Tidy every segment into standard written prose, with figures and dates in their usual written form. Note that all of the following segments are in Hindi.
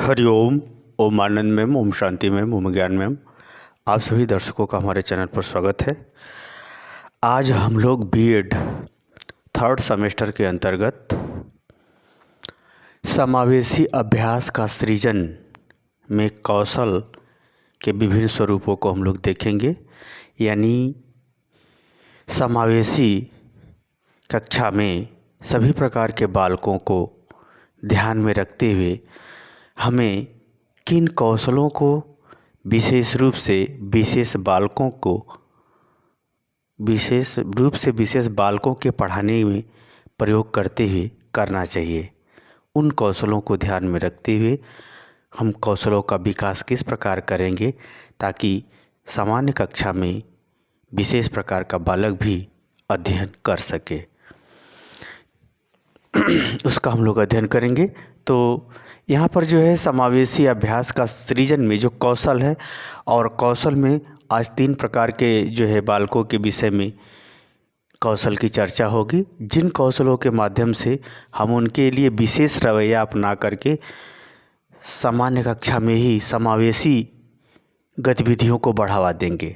हरिओम। ओम आनंद मैम, ओम शांति मैम, ओम ज्ञान मैम, आप सभी दर्शकों का हमारे चैनल पर स्वागत है। आज हम लोग बीएड थर्ड सेमेस्टर के अंतर्गत समावेशी अभ्यास का सृजन में कौशल के विभिन्न स्वरूपों को हम लोग देखेंगे। यानी समावेशी कक्षा में सभी प्रकार के बालकों को ध्यान में रखते हुए हमें किन कौशलों को विशेष रूप से विशेष बालकों के पढ़ाने में प्रयोग करते हुए करना चाहिए। उन कौशलों को ध्यान में रखते हुए हम कौशलों का विकास किस प्रकार करेंगे ताकि सामान्य कक्षा में विशेष प्रकार का बालक भी अध्ययन कर सके, उसका हम लोग अध्ययन करेंगे। तो यहाँ पर जो है समावेशी अभ्यास का सृजन में जो कौशल है, और कौशल में आज 3 प्रकार के जो है बालकों के विषय में कौशल की चर्चा होगी, जिन कौशलों के माध्यम से हम उनके लिए विशेष रवैया अपना करके सामान्य कक्षा में ही समावेशी गतिविधियों को बढ़ावा देंगे।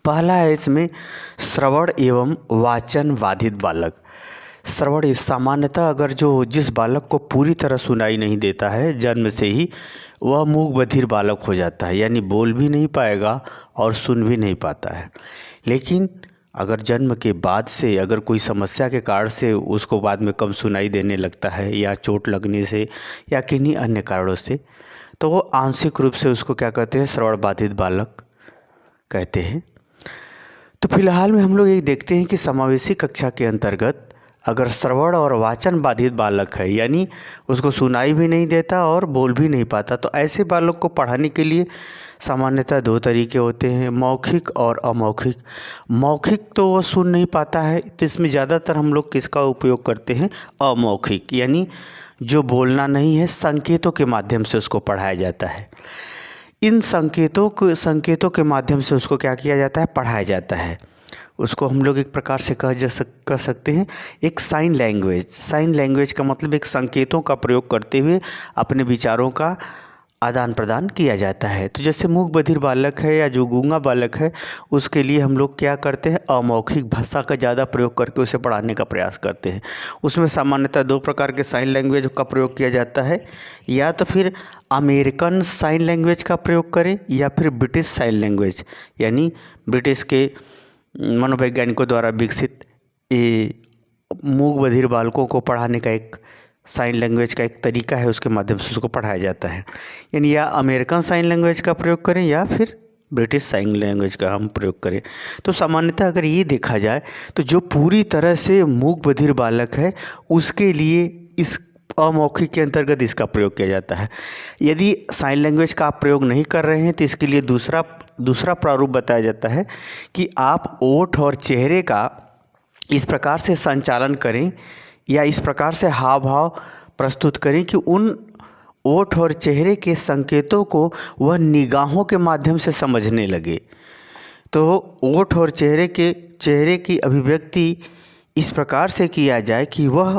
पहला है इसमें श्रवण एवं वाचन बाधित बालक। श्रवण सामान्यतः अगर जिस बालक को पूरी तरह सुनाई नहीं देता है, जन्म से ही वह मूक बधिर बालक हो जाता है, यानी बोल भी नहीं पाएगा और सुन भी नहीं पाता है। लेकिन अगर जन्म के बाद से अगर कोई समस्या के कारण से उसको बाद में कम सुनाई देने लगता है, या चोट लगने से या किन्हीं अन्य कारणों से, तो वो आंशिक रूप से उसको क्या कहते हैं, श्रवण बाधित बालक कहते हैं। तो फिलहाल में हम लोग ये देखते हैं कि समावेशी कक्षा के अंतर्गत अगर श्रवण और वाचन बाधित बालक है, यानी उसको सुनाई भी नहीं देता और बोल भी नहीं पाता, तो ऐसे बालक को पढ़ाने के लिए सामान्यतः 2 तरीके होते हैं, मौखिक और अमौखिक। मौखिक तो वो सुन नहीं पाता है, तो इसमें ज़्यादातर हम लोग किसका उपयोग करते हैं, अमौखिक, यानी जो बोलना नहीं है, संकेतों के माध्यम से उसको पढ़ाया जाता है। इन संकेतों के माध्यम से उसको क्या किया जाता है, पढ़ाया जाता है। उसको हम लोग एक प्रकार से कह सकते हैं एक साइन लैंग्वेज। साइन लैंग्वेज का मतलब एक संकेतों का प्रयोग करते हुए अपने विचारों का आदान प्रदान किया जाता है। तो जैसे मूक बधिर बालक है या जो गूंगा बालक है, उसके लिए हम लोग क्या करते हैं, अमौखिक भाषा का ज़्यादा प्रयोग करके उसे पढ़ाने का प्रयास करते हैं। उसमें सामान्यतः 2 प्रकार के साइन लैंग्वेज का प्रयोग किया जाता है, या तो फिर अमेरिकन साइन लैंग्वेज का प्रयोग करें या फिर ब्रिटिश साइन लैंग्वेज, यानी ब्रिटिश के मनोवैज्ञानिकों द्वारा विकसित मूक बधिर बालकों को पढ़ाने का एक साइन लैंग्वेज का एक तरीका है, उसके माध्यम से उसको पढ़ाया जाता है। यानी या अमेरिकन साइन लैंग्वेज का प्रयोग करें या फिर ब्रिटिश साइन लैंग्वेज का हम प्रयोग करें। तो सामान्यतः अगर ये देखा जाए तो जो पूरी तरह से मूक बधिर बालक है, उसके लिए इस अमौखिक के अंतर्गत इसका प्रयोग किया जाता है। यदि साइन लैंग्वेज का आप प्रयोग नहीं कर रहे हैं तो इसके लिए दूसरा प्रारूप बताया जाता है कि आप ओठ और चेहरे का इस प्रकार से संचालन करें या इस प्रकार से हाव भाव प्रस्तुत करें कि उन ओठ और चेहरे के संकेतों को वह निगाहों के माध्यम से समझने लगे। तो ओठ और चेहरे की अभिव्यक्ति इस प्रकार से किया जाए कि वह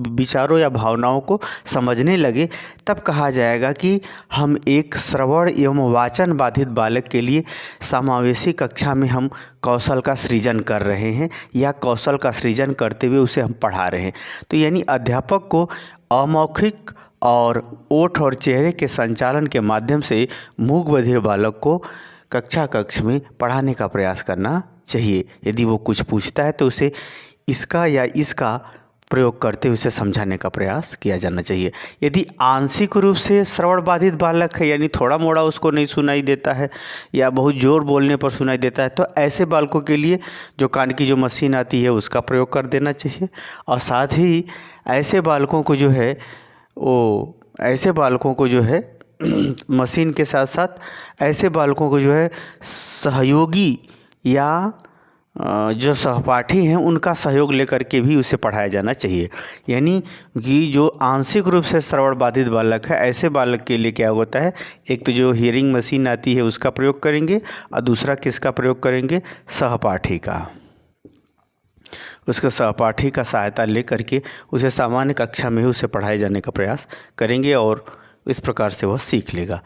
विचारों या भावनाओं को समझने लगे, तब कहा जाएगा कि हम एक श्रवण एवं वाचन बाधित बालक के लिए समावेशी कक्षा में हम कौशल का सृजन कर रहे हैं, या कौशल का सृजन करते हुए उसे हम पढ़ा रहे हैं। तो यानी अध्यापक को अमौखिक और ओठ और चेहरे के संचालन के माध्यम से मूक बधिर बालक को कक्ष में पढ़ाने का प्रयास करना चाहिए। यदि वो कुछ पूछता है तो उसे इसका या इसका प्रयोग करते हुए उसे समझाने का प्रयास किया जाना चाहिए। यदि आंशिक रूप से श्रवण बाधित बालक है, यानी थोड़ा मोड़ा उसको नहीं सुनाई देता है या बहुत ज़ोर बोलने पर सुनाई देता है, तो ऐसे बालकों के लिए जो कान की जो मशीन आती है उसका प्रयोग कर देना चाहिए। और साथ ही ऐसे बालकों को जो है मशीन के साथ साथ ऐसे बालकों को जो है सहयोगी या जो सहपाठी हैं उनका सहयोग लेकर के भी उसे पढ़ाया जाना चाहिए। यानी कि जो आंशिक रूप से श्रवण बाधित बालक है, ऐसे बालक के लिए क्या होता है, एक तो जो हियरिंग मशीन आती है उसका प्रयोग करेंगे, और दूसरा किसका प्रयोग करेंगे, सहपाठी का। उसके सहपाठी का सहायता ले करके उसे सामान्य कक्षा में ही उसे पढ़ाए जाने का प्रयास करेंगे और इस प्रकार से वह सीख लेगा।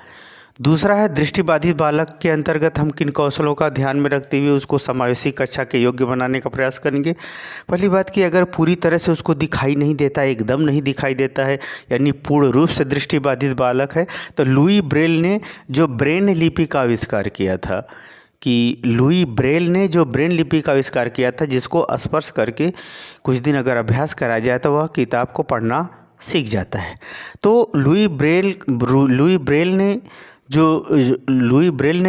दूसरा है दृष्टिबाधित बालक के अंतर्गत हम किन कौशलों का ध्यान में रखते हुए उसको समावेशी कक्षा के योग्य बनाने का प्रयास करेंगे। पहली बात कि अगर पूरी तरह से उसको दिखाई नहीं देता है, एकदम नहीं दिखाई देता है, यानी पूर्ण रूप से दृष्टिबाधित बालक है, तो लुई ब्रेल ने जो ब्रेन लिपि का आविष्कार किया था, कि लुई ब्रेल ने जो ब्रेन लिपि का आविष्कार किया था, जिसको स्पर्श करके कुछ दिन अगर अभ्यास कराया जाए तो वह किताब को पढ़ना सीख जाता है। तो लुई ब्रेल ने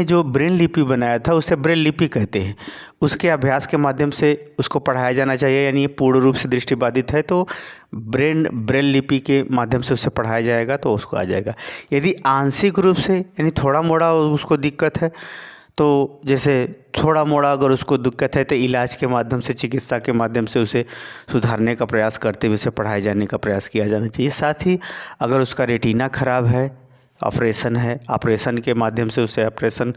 जो ब्रेन लिपि बनाया था उसे ब्रेल लिपि कहते हैं। उसके अभ्यास के माध्यम से उसको पढ़ाया जाना चाहिए, यानी ये पूर्ण रूप से दृष्टिबाधित है तो ब्रेल लिपि के माध्यम से उसे पढ़ाया जाएगा तो उसको आ जाएगा। यदि आंशिक रूप से यानी थोड़ा मोड़ा उसको दिक्कत है, तो जैसे थोड़ा मोड़ा अगर उसको दिक्कत है तो इलाज के माध्यम से, चिकित्सा के माध्यम से उसे सुधारने का प्रयास करते हुए उसे पढ़ाए जाने का प्रयास किया जाना चाहिए। साथ ही अगर उसका रेटिना खराब है, ऑपरेशन के माध्यम से उसे ऑपरेशन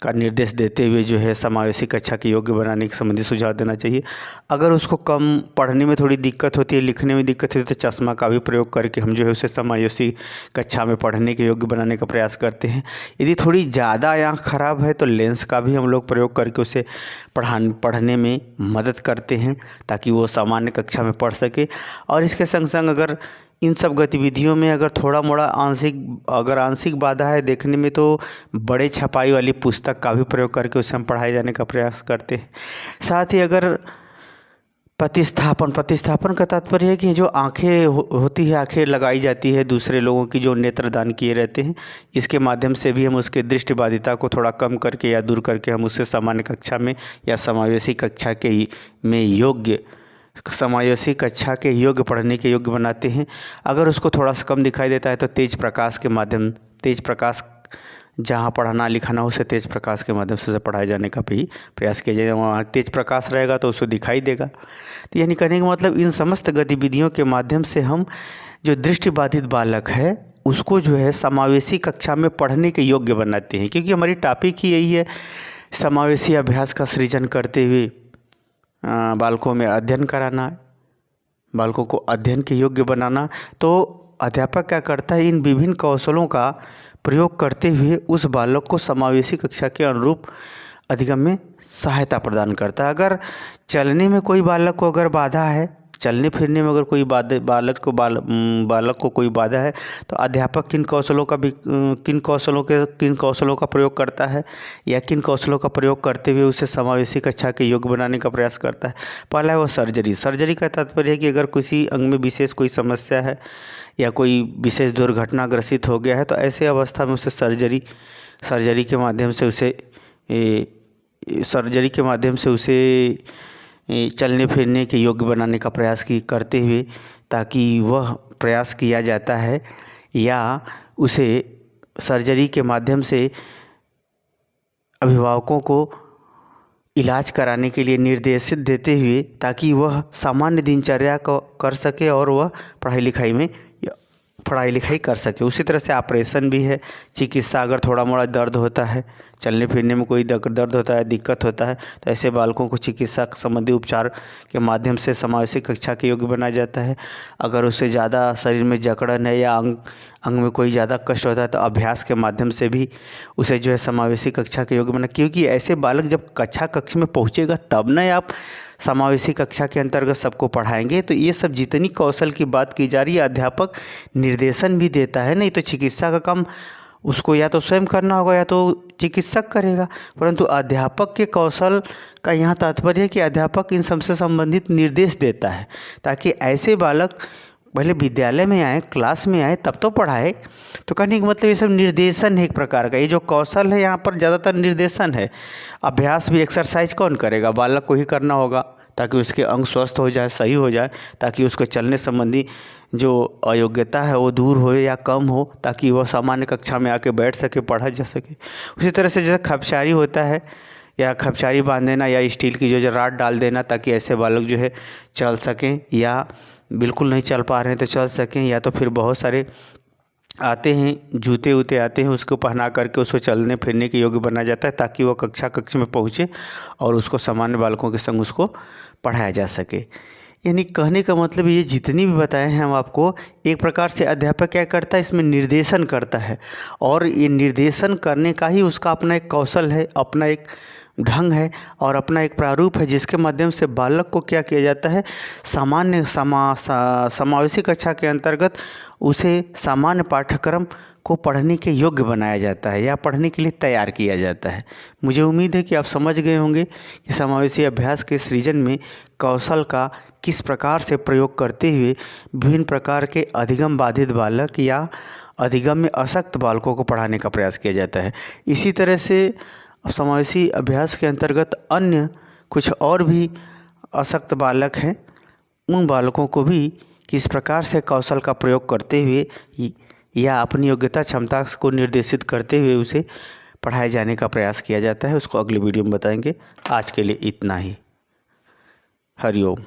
का निर्देश देते हुए जो है समावेशी कक्षा के योग्य बनाने के संबंधी सुझाव देना चाहिए। अगर उसको कम पढ़ने में थोड़ी दिक्कत होती है, लिखने में दिक्कत होती है, तो चश्मा का भी प्रयोग करके हम जो है उसे समावेशी कक्षा में पढ़ने के योग्य बनाने का प्रयास करते हैं। यदि थोड़ी ज़्यादा आँख खराब है तो लेंस का भी हम लोग प्रयोग करके उसे पढ़ने में मदद करते हैं ताकि वो सामान्य कक्षा में पढ़ सके। और इसके संग संग अगर इन सब गतिविधियों में अगर थोड़ा मोड़ा आंशिक बाधा है देखने में, तो बड़े छपाई वाली पुस्तक का भी प्रयोग करके उसे हम पढ़ाए जाने का प्रयास करते हैं। साथ ही अगर प्रतिस्थापन का तात्पर्य है कि जो आंखें होती है, आंखें लगाई जाती है दूसरे लोगों की जो नेत्रदान किए रहते हैं, इसके माध्यम से भी हम उसके दृष्टिबाधिता को थोड़ा कम करके या दूर करके हम उसे सामान्य कक्षा में या समावेशी कक्षा के योग्य पढ़ने के योग्य बनाते हैं। अगर उसको थोड़ा सा कम दिखाई देता है तो तेज प्रकाश जहाँ पढ़ना लिखाना हो उसे तेज प्रकाश के माध्यम से पढ़ाए जाने का भी प्रयास किया जाएगा। वहाँ तेज प्रकाश रहेगा तो उसको दिखाई देगा। तो यानी कहने का मतलब इन समस्त गतिविधियों के माध्यम से हम जो दृष्टिबाधित बालक है उसको जो है समावेशी कक्षा में पढ़ने के योग्य बनाते हैं, क्योंकि हमारी टॉपिक ही यही है, समावेशी अभ्यास का सृजन करते हुए बालकों में अध्ययन कराना, बालकों को अध्ययन के योग्य बनाना। तो अध्यापक क्या करता है, इन विभिन्न कौशलों का प्रयोग करते हुए उस बालक को समावेशी कक्षा के अनुरूप अधिगम में सहायता प्रदान करता है। अगर चलने में कोई बालक को अगर बाधा है, चलने फिरने में अगर कोई बालक को कोई बाधा है, तो अध्यापक किन कौशलों का प्रयोग करता है या किन कौशलों का प्रयोग करते हुए उसे समावेशी कक्षा के योग्य बनाने का प्रयास करता है। पहला है वो सर्जरी का तात्पर्य है कि अगर किसी अंग में विशेष कोई समस्या है या कोई विशेष दुर्घटना ग्रसित हो गया है, तो ऐसे अवस्था में उसे सर्जरी के माध्यम से उसे चलने फिरने के योग्य बनाने का प्रयास करते हुए, ताकि वह प्रयास किया जाता है या उसे सर्जरी के माध्यम से अभिभावकों को इलाज कराने के लिए निर्देशित देते हुए, ताकि वह सामान्य दिनचर्या को कर सके और वह पढ़ाई लिखाई कर सके। उसी तरह से ऑपरेशन भी है, चिकित्सा अगर थोड़ा मोड़ा दर्द होता है, चलने फिरने में कोई दर्द होता है, दिक्कत होता है, तो ऐसे बालकों को चिकित्सा संबंधी उपचार के माध्यम से समावेशी कक्षा के योग्य बनाया जाता है। अगर उसे ज़्यादा शरीर में जकड़न है या अंग में कोई ज़्यादा कष्ट होता है, तो अभ्यास के माध्यम से भी उसे जो है समावेशी कक्षा के योग्य बना, क्योंकि ऐसे बालक जब कक्ष में पहुँचेगा तब न आप समावेशी कक्षा के अंतर्गत सबको पढ़ाएंगे। तो ये सब जितनी कौशल की बात की जा रही है, अध्यापक निर्देशन भी देता है, नहीं तो चिकित्सा का काम उसको या तो स्वयं करना होगा या तो चिकित्सक करेगा। परंतु अध्यापक के कौशल का यहाँ तात्पर्य है कि अध्यापक इन सबसे संबंधित निर्देश देता है, ताकि ऐसे बालक पहले विद्यालय में आए, क्लास में आए, तब तो पढ़ाए। तो कहने का मतलब ये सब निर्देशन है एक प्रकार का। ये जो कौशल है यहाँ पर ज़्यादातर निर्देशन है। अभ्यास भी, एक्सरसाइज कौन करेगा, बालक को ही करना होगा, ताकि उसके अंग स्वस्थ हो जाए, सही हो जाए, ताकि उसको चलने संबंधी जो अयोग्यता है वो दूर हो या कम हो, ताकि वह सामान्य कक्षा में आके बैठ सके, पढ़ा जा सके। उसी तरह से जैसे खपचारी होता है, या खपचारी बांध देना या स्टील की जो राड डाल देना, ताकि ऐसे बालक जो है चल सकें, या बिल्कुल नहीं चल पा रहे हैं तो चल सकें, या तो फिर बहुत सारे आते हैं जूते आते हैं, उसको पहना करके उसको चलने फिरने के योग्य बनाया जाता है, ताकि वो कक्ष में पहुँचे और उसको सामान्य बालकों के संग उसको पढ़ाया जा सके। यानी कहने का मतलब ये जितनी भी बताए हैं हम आपको, एक प्रकार से अध्यापक क्या करता है, इसमें निर्देशन करता है। और ये निर्देशन करने का ही उसका अपना एक कौशल है, अपना एक ढंग है और अपना एक प्रारूप है, जिसके माध्यम से बालक को क्या किया जाता है, सामान्य समावेशी कक्षा के अंतर्गत उसे सामान्य पाठ्यक्रम को पढ़ने के योग्य बनाया जाता है या पढ़ने के लिए तैयार किया जाता है। मुझे उम्मीद है कि आप समझ गए होंगे कि समावेशी अभ्यास के सृजन में कौशल का किस प्रकार से प्रयोग करते हुए विभिन्न प्रकार के अधिगम बाधित बालक या अधिगम में अशक्त बालकों को पढ़ाने का प्रयास किया जाता है। इसी तरह से समावेशी अभ्यास के अंतर्गत अन्य कुछ और भी अशक्त बालक हैं, उन बालकों को भी किस प्रकार से कौशल का प्रयोग करते हुए या अपनी योग्यता क्षमता को निर्देशित करते हुए उसे पढ़ाए जाने का प्रयास किया जाता है, उसको अगले वीडियो में बताएंगे। आज के लिए इतना ही। हरिओम।